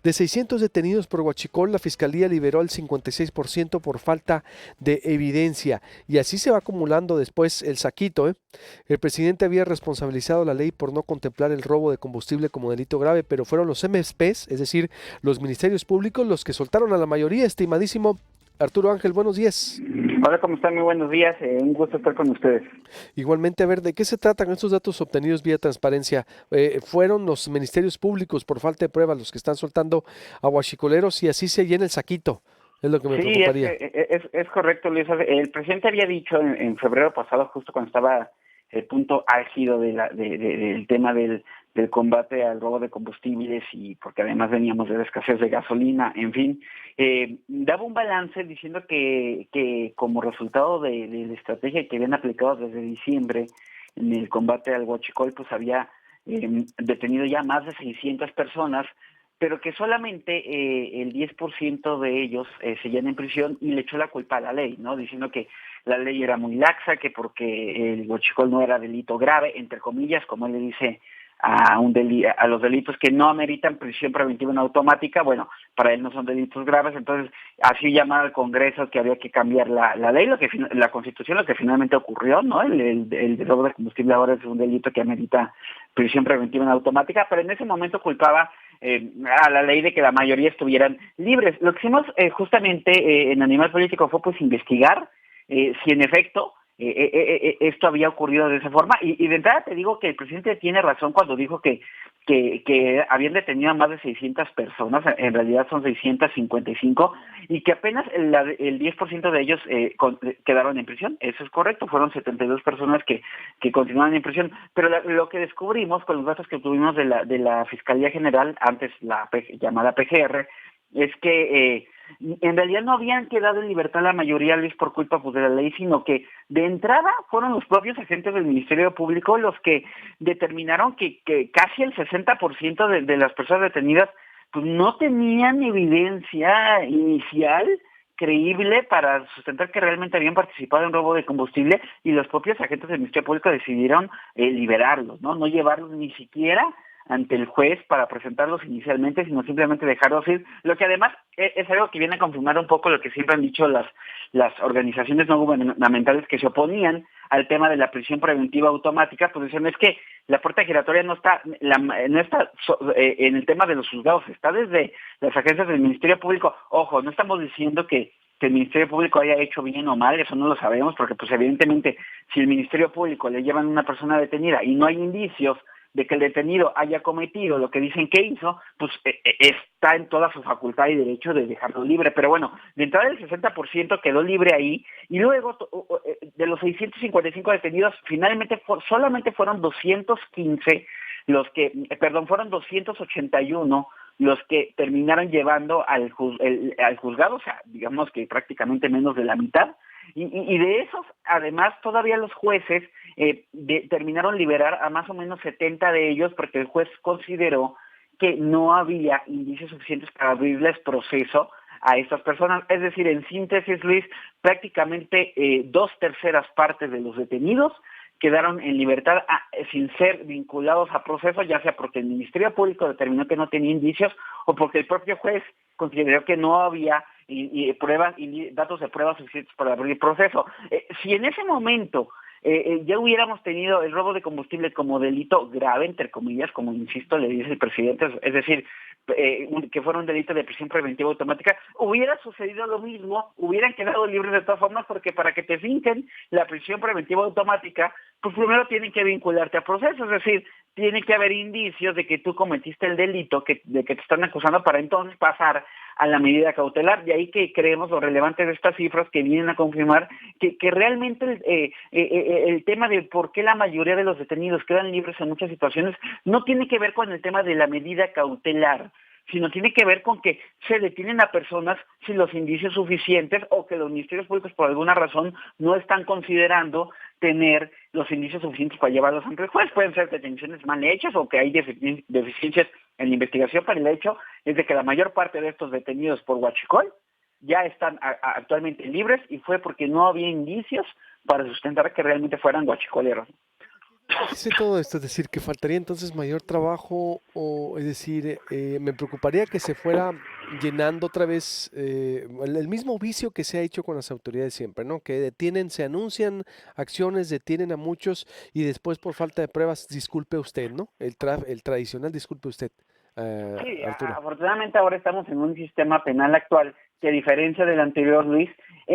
De 600 detenidos por huachicol, la Fiscalía liberó al 56% por falta de evidencia. Y así se va acumulando después el saquito, ¿eh? El presidente había responsabilizado la ley por no contemplar el robo de combustible como delito grave, pero fueron los MSPs, es decir, los ministerios públicos, los que soltaron a la mayoría, estimadísimo Arturo Ángel. Buenos días. Hola, ¿cómo están? Muy buenos días. Un gusto estar con ustedes. Igualmente, a ver, ¿de qué se tratan estos datos obtenidos vía transparencia? ¿Fueron los ministerios públicos por falta de pruebas los que están soltando a huachicoleros y así se llena el saquito? Es lo que me Sí, preocuparía. es correcto, Luis. El presidente había dicho en febrero pasado, justo cuando estaba el punto álgido del tema del combate al robo de combustibles y porque además veníamos de la escasez de gasolina, en fin, daba un balance diciendo que como resultado de la estrategia que habían aplicado desde diciembre en el combate al huachicol, pues había detenido ya más de 600 personas, pero que solamente el 10% de ellos seguían en prisión y le echó la culpa a la ley, ¿no? Diciendo que la ley era muy laxa, que porque el huachicol no era delito grave, entre comillas, como él le dice a los delitos que no ameritan prisión preventiva en automática, bueno, para él no son delitos graves, entonces así llamaba al Congreso que había que cambiar la ley, la Constitución, lo que finalmente ocurrió, ¿no? El robo de combustible ahora es un delito que amerita prisión preventiva en automática, pero en ese momento culpaba a la ley de que la mayoría estuvieran libres. Lo que hicimos justamente en Animal Político fue pues investigar si en efecto esto había ocurrido de esa forma y de entrada te digo que el presidente tiene razón cuando dijo que habían detenido a más de 600 personas, en realidad son 655 y que apenas el 10% de ellos quedaron en prisión. Eso es correcto, fueron 72 personas que continúan en prisión, pero lo que descubrimos con los datos que tuvimos de la Fiscalía General, antes llamada PGR, es que en realidad no habían quedado en libertad la mayoría, Luis, por culpa pues, de la ley, sino que de entrada fueron los propios agentes del Ministerio Público los que determinaron que casi el 60% de las personas detenidas pues no tenían evidencia inicial creíble para sustentar que realmente habían participado en robo de combustible y los propios agentes del Ministerio Público decidieron liberarlos, no llevarlos ni siquiera ante el juez para presentarlos inicialmente, sino simplemente dejarlos ir, lo que además es algo que viene a confirmar un poco lo que siempre han dicho las organizaciones no gubernamentales que se oponían al tema de la prisión preventiva automática, pues dicen es que la puerta giratoria no está en el tema de los juzgados, está desde las agencias del Ministerio Público. Ojo, no estamos diciendo que el Ministerio Público haya hecho bien o mal, eso no lo sabemos, porque pues evidentemente si el Ministerio Público le llevan a una persona detenida y no hay indicios de que el detenido haya cometido lo que dicen que hizo, pues está en toda su facultad y derecho de dejarlo libre. Pero bueno, de entrada el 60% quedó libre ahí, y luego de los 655 detenidos, finalmente solamente fueron 215 fueron 281 los que terminaron llevando al juzgado, o sea, digamos que prácticamente menos de la mitad, y de esos, además, todavía los jueces terminaron liberar a más o menos 70 de ellos porque el juez consideró que no había indicios suficientes para abrirles proceso a estas personas. Es decir, en síntesis, Luis, prácticamente 2/3 de los detenidos quedaron en libertad sin ser vinculados a proceso, ya sea porque el Ministerio Público determinó que no tenía indicios o porque el propio juez consideró que no había pruebas y datos de pruebas suficientes para abrir el proceso. Si en ese momento ya hubiéramos tenido el robo de combustible como delito grave, entre comillas, como insisto, le dice el presidente, es decir, que fuera un delito de prisión preventiva automática, hubiera sucedido lo mismo, hubieran quedado libres de todas formas, porque para que te finquen la prisión preventiva automática, pues primero tienen que vincularte a proceso, es decir, tiene que haber indicios de que tú cometiste el delito, de que te están acusando, para entonces pasar a la medida cautelar. De ahí que creemos lo relevante de estas cifras que vienen a confirmar que realmente el tema de por qué la mayoría de los detenidos quedan libres en muchas situaciones no tiene que ver con el tema de la medida cautelar, sino tiene que ver con que se detienen a personas sin los indicios suficientes o que los ministerios públicos por alguna razón no están considerando tener los indicios suficientes para llevarlos ante el juez. Pueden ser detenciones mal hechas o que hay deficiencias en la investigación, pero el hecho es de que la mayor parte de estos detenidos por huachicol ya están actualmente libres y fue porque no había indicios para sustentar que realmente fueran huachicoleros. ¿Qué dice todo esto? Es decir, que faltaría entonces mayor trabajo o es decir, me preocuparía que se fuera llenando otra vez el mismo vicio que se ha hecho con las autoridades siempre, ¿no? Que detienen, se anuncian acciones, detienen a muchos y después por falta de pruebas, disculpe usted, ¿no? El tradicional, disculpe usted, Sí, Arturo. afortunadamente ahora estamos en un sistema penal actual que a diferencia del anterior, Luis,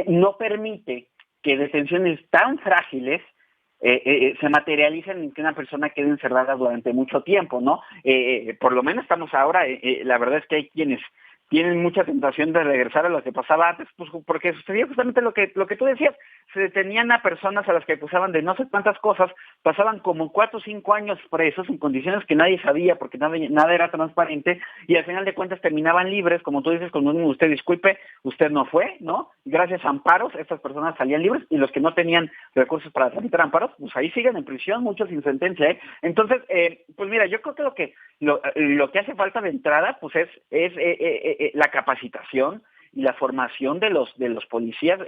no permite que detenciones tan frágiles se materialicen en que una persona quede encerrada durante mucho tiempo, ¿no? Por lo menos estamos ahora, la verdad es que hay quienes tienen mucha tentación de regresar a lo que pasaba antes, pues porque sucedía justamente lo que tú decías, se detenían a personas a las que acusaban de no sé cuántas cosas, pasaban como 4 o 5 años presos en condiciones que nadie sabía porque nada era transparente y al final de cuentas terminaban libres, como tú dices, con usted disculpe, usted no fue, ¿no? Gracias a amparos, estas personas salían libres y los que no tenían recursos para tramitar amparos, pues ahí siguen en prisión, muchos sin sentencia, ¿eh? Entonces, pues mira, yo creo que lo que hace falta de entrada, pues la capacitación y la formación de los policías.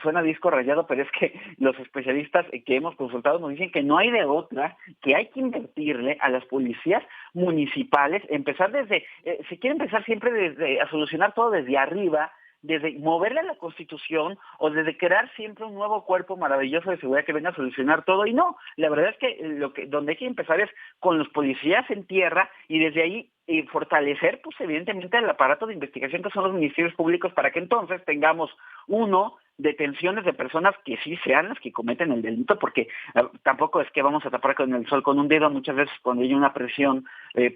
Suena disco rayado, pero es que los especialistas que hemos consultado nos dicen que no hay de otra, que hay que invertirle a las policías municipales, empezar se quiere empezar siempre desde a solucionar todo desde arriba, desde moverle a la Constitución o desde crear siempre un nuevo cuerpo maravilloso de seguridad que venga a solucionar todo. Y no, la verdad es que donde hay que empezar es con los policías en tierra y desde ahí fortalecer, pues evidentemente, el aparato de investigación que son los ministerios públicos para que entonces tengamos detenciones de personas que sí sean las que cometen el delito, porque tampoco es que vamos a tapar con el sol con un dedo. Muchas veces cuando hay una presión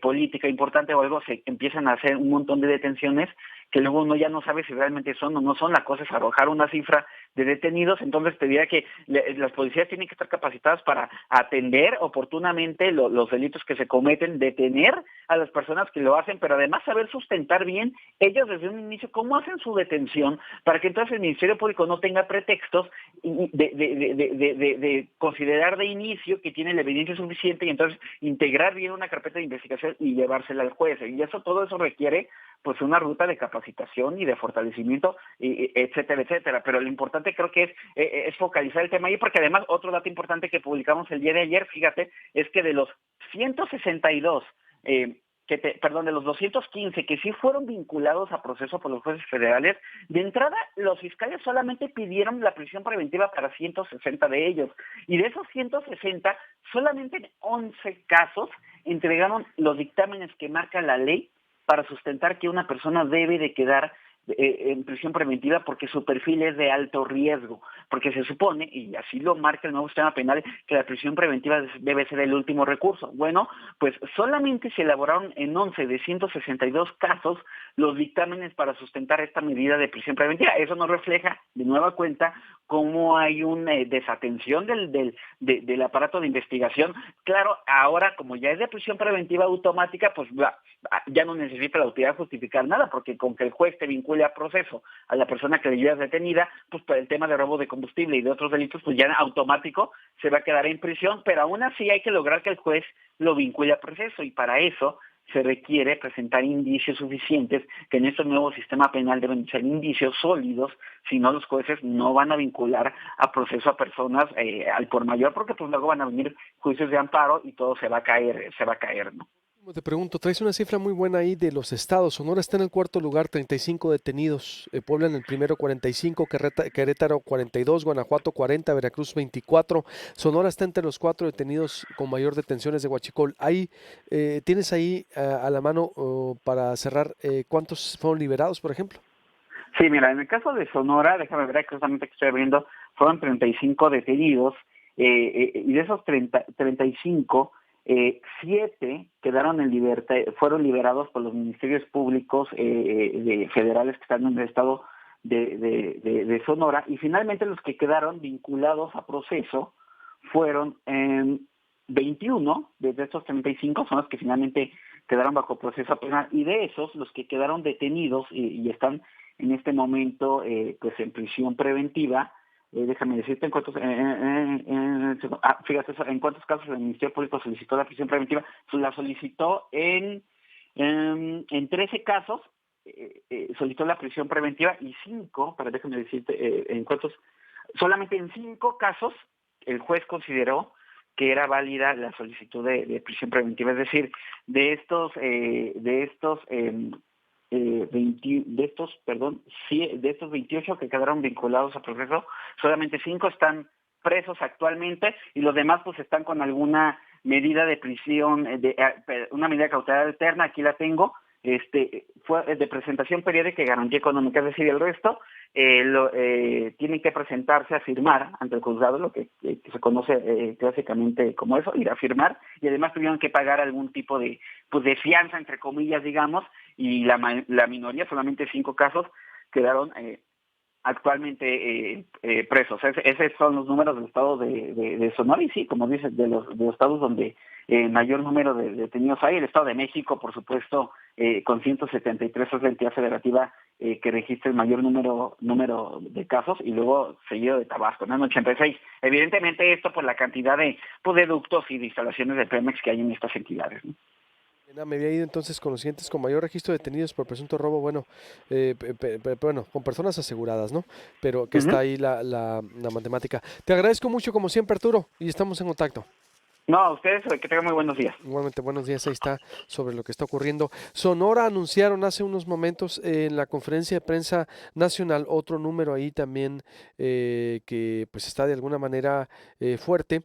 política importante o algo, se empiezan a hacer un montón de detenciones que luego uno ya no sabe si realmente son o no son. La cosa es arrojar una cifra de detenidos. Entonces te diría que las policías tienen que estar capacitadas para atender oportunamente los delitos que se cometen, detener a las personas que lo hacen, pero además saber sustentar bien ellos desde un inicio cómo hacen su detención, para que entonces el Ministerio Público no tenga pretextos de considerar de inicio que tiene la evidencia suficiente y entonces integrar bien una carpeta de investigación y llevársela al juez. Y todo eso requiere pues una ruta de capacitación y de fortalecimiento, etcétera, etcétera. Pero lo importante creo que es focalizar el tema ahí, porque además otro dato importante que publicamos el día de ayer, fíjate, es que de los 162 de los 215 que sí fueron vinculados a proceso por los jueces federales, de entrada los fiscales solamente pidieron la prisión preventiva para 160 de ellos, y de esos 160, solamente en 11 casos entregaron los dictámenes que marca la ley para sustentar que una persona debe de quedar en prisión preventiva porque su perfil es de alto riesgo, porque se supone, y así lo marca el nuevo sistema penal, que la prisión preventiva debe ser el último recurso. Bueno, pues solamente se elaboraron en 11 de 162 casos los dictámenes para sustentar esta medida de prisión preventiva. Eso nos refleja, de nueva cuenta, cómo hay una desatención del aparato de investigación. Claro, ahora como ya es de prisión preventiva automática, pues ya no necesita la autoridad justificar nada, porque con que el juez te vincule a proceso a la persona que le llevas detenida, pues por el tema de robo de combustible y de otros delitos, pues ya en automático se va a quedar en prisión, pero aún así hay que lograr que el juez lo vincule a proceso, y para eso se requiere presentar indicios suficientes, que en este nuevo sistema penal deben ser indicios sólidos. Si no, los jueces no van a vincular a proceso a personas al por mayor, porque pues luego van a venir juicios de amparo y todo se va a caer, ¿no? Te pregunto, traes una cifra muy buena ahí de los estados. Sonora está en el cuarto lugar, 35 detenidos. Puebla en el primero, 45. Querétaro 42, Guanajuato 40, Veracruz 24. Sonora está entre los cuatro detenidos con mayor detenciones de Huachicol. ¿Tienes ahí a la mano para cerrar cuántos fueron liberados, por ejemplo? Sí, mira, en el caso de Sonora, déjame ver exactamente que estoy abriendo, fueron 35 detenidos, y de esos 35, 7 quedaron en libertad, fueron liberados por los ministerios públicos federales que están en el estado de Sonora, y finalmente los que quedaron vinculados a proceso fueron 21 de estos 35 son los que finalmente quedaron bajo proceso penal, y de esos los que quedaron detenidos y están en este momento pues en prisión preventiva. Déjame decirte en cuántos, fíjate, en cuántos casos el Ministerio Público solicitó la prisión preventiva. La solicitó en 13 casos, solicitó la prisión preventiva, y 5, déjame decirte en cuántos, solamente en 5 casos el juez consideró que era válida la solicitud de prisión preventiva. Es decir, de estos 28 que quedaron vinculados a proceso, solamente 5 están presos actualmente y los demás pues están con alguna medida de prisión, una medida cautelar alterna. Aquí la tengo, fue de presentación periódica y garantía económica. Es decir, el resto tienen que presentarse a firmar ante el juzgado, lo que se conoce clásicamente como eso, ir a firmar, y además tuvieron que pagar algún tipo de fianza, entre comillas, digamos, y la minoría, solamente 5 casos, quedaron actualmente presos. Esos son los números del estado de Sonora, y sí, como dices, de los estados donde mayor número de detenidos hay. El Estado de México, por supuesto, con 173, es la entidad federativa que registra el mayor número de casos, y luego seguido de Tabasco, ¿no? En 86. Evidentemente esto por la cantidad de ductos y de instalaciones de Pemex que hay en estas entidades, ¿no? Me había ido entonces con los siguientes, con mayor registro de detenidos por presunto robo, bueno, bueno, con personas aseguradas, ¿no? Pero que está Uh-huh. ahí la matemática. Te agradezco mucho como siempre, Arturo, y estamos en contacto. No, ustedes que tengan muy buenos días. Igualmente, buenos días, ahí está sobre lo que está ocurriendo. Sonora anunciaron hace unos momentos en la conferencia de prensa nacional otro número ahí también que pues está de alguna manera fuerte.